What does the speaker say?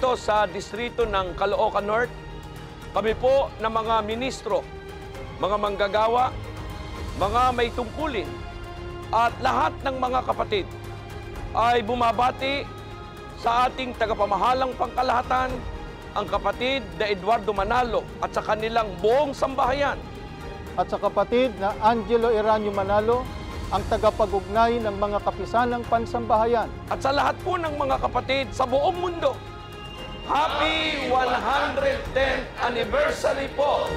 dito sa distrito ng Caloocan North, kami po na mga ministro, mga manggagawa, mga may tungkulin, at lahat ng mga kapatid ay bumabati sa ating tagapamahalang pangkalahatan, ang kapatid na Eduardo Manalo at sa kanilang buong sambahayan. At sa kapatid na Angelo Eranio Manalo, ang tagapag-ugnay ng mga kapisanang pansambahayan. At sa lahat po ng mga kapatid sa buong mundo, Happy 110th Anniversary po!